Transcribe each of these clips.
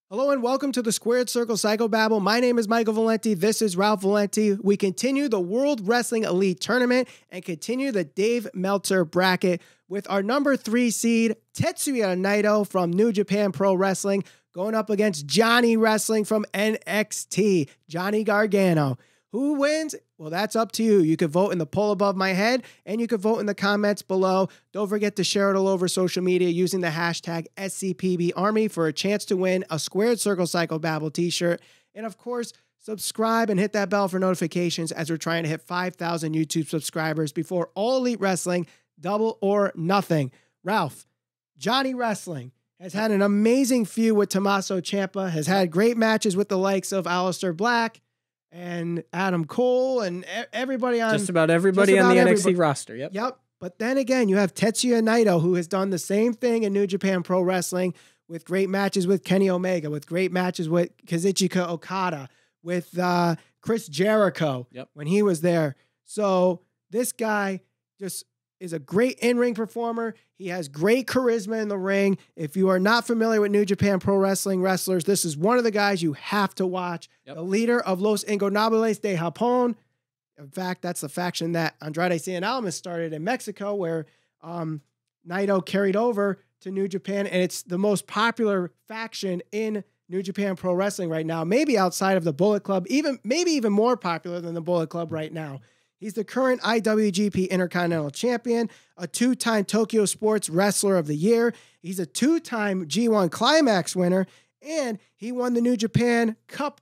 Hello and welcome to the Squared Circle Psychobabble. My name is Michael Valenti. This is Ralph Valenti. We continue the World Wrestling Elite Tournament and continue the Dave Meltzer bracket with our number 3 seed, Tetsuya Naito from New Japan Pro Wrestling, going up against Johnny Wrestling from NXT, Johnny Gargano. Who wins? Well, that's up to you. You could vote in the poll above my head, and you could vote in the comments below. Don't forget to share it all over social media using the hashtag SCPBArmy for a chance to win a Squared Circle Psychobabble t-shirt. And of course, subscribe and hit that bell for notifications as we're trying to hit 5,000 YouTube subscribers before All Elite Wrestling, Double or Nothing. Ralph, Johnny Wrestling has had an amazing feud with Tommaso Ciampa, has had great matches with the likes of Aleister Black and Adam Cole and everybody on just about everybody on the NXT roster. Yep. But then again, you have Tetsuya Naito, who has done the same thing in New Japan Pro Wrestling with great matches with Kenny Omega, with great matches with Kazuchika Okada, with Chris Jericho when he was there. So this guy just is a great in-ring performer. He has great charisma in the ring. If you are not familiar with New Japan Pro Wrestling wrestlers, this is one of the guys you have to watch. The leader of Los Ingobernables de Japón. In fact, that's the faction that Andrade Cien Almas started in Mexico, where Naito carried over to New Japan, and it's the most popular faction in New Japan Pro Wrestling right now, maybe outside of the Bullet Club, maybe even more popular than the Bullet Club right now. He's the current IWGP Intercontinental Champion, a 2-time Tokyo Sports Wrestler of the Year. He's a 2-time G1 Climax winner, and he won the New Japan Cup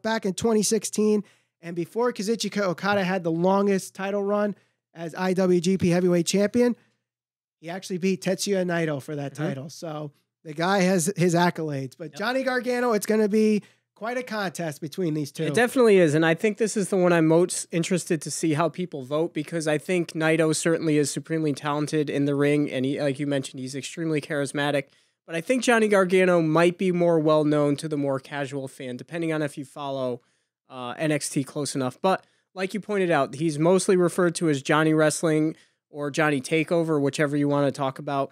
back in 2016. And before Kazuchika Okada had the longest title run as IWGP Heavyweight Champion, he actually beat Tetsuya Naito for that title. So the guy has his accolades. But Johnny Gargano, it's going to be quite a contest between these two. It definitely is. And I think this is the one I'm most interested to see how people vote, because I think Naito certainly is supremely talented in the ring. And he, like you mentioned, he's extremely charismatic. But I think Johnny Gargano might be more well-known to the more casual fan, depending on if you follow NXT close enough. But like you pointed out, he's mostly referred to as Johnny Wrestling or Johnny Takeover, whichever you want to talk about.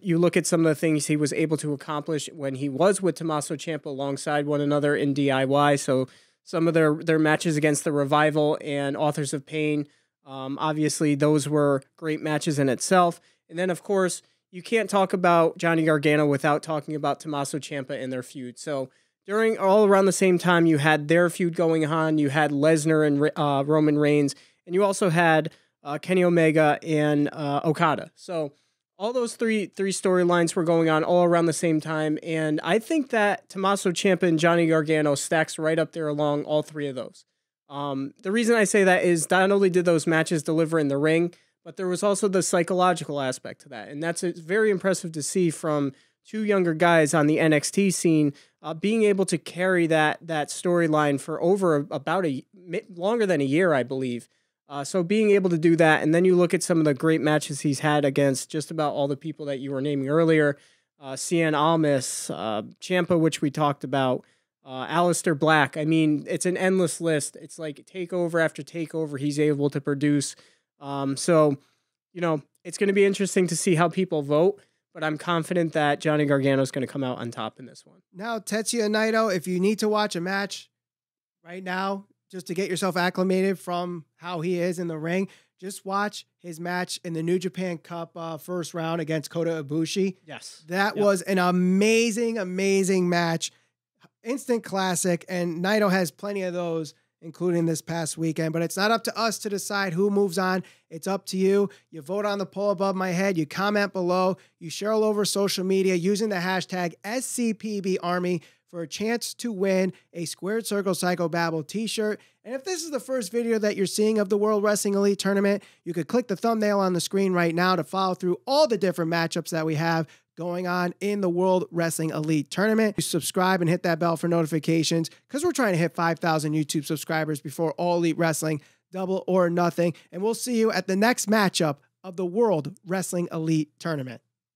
You look at some of the things he was able to accomplish when he was with Tommaso Ciampa alongside one another in DIY. So some of their matches against the Revival and Authors of Pain, obviously those were great matches in itself. And then, of course, you can't talk about Johnny Gargano without talking about Tommaso Ciampa and their feud. So during all around the same time, you had their feud going on. You had Lesnar and Roman Reigns, and you also had Kenny Omega and Okada. So all those three storylines were going on all around the same time, and I think that Tommaso Ciampa and Johnny Gargano stacks right up there along all three of those. The reason I say that is not only did those matches deliver in the ring, but there was also the psychological aspect to that, and that's very impressive to see from two younger guys on the NXT scene being able to carry that storyline for over about longer than a year, I believe. So being able to do that, and then you look at some of the great matches he's had against just about all the people that you were naming earlier, Cien Almas, Ciampa, which we talked about, Aleister Black. I mean, it's an endless list. It's like takeover after takeover he's able to produce. So, you know, it's going to be interesting to see how people vote, but I'm confident that Johnny Gargano is going to come out on top in this one. Now, Tetsuya Naito, if you need to watch a match right now, just to get yourself acclimated from how he is in the ring, just watch his match in the New Japan Cup first round against Kota Ibushi. Yes. That was an amazing, amazing match. Instant classic, and Naito has plenty of those, including this past weekend. But it's not up to us to decide who moves on. It's up to you. You vote on the poll above my head. You comment below. You share all over social media using the hashtag SCPBArmy for a chance to win a Squared Circle Psychobabble t-shirt. And if this is the first video that you're seeing of the World Wrestling Elite Tournament, you could click the thumbnail on the screen right now to follow through all the different matchups that we have going on in the World Wrestling Elite Tournament. You subscribe and hit that bell for notifications, because we're trying to hit 5,000 YouTube subscribers before All Elite Wrestling, Double or Nothing. And we'll see you at the next matchup of the World Wrestling Elite Tournament.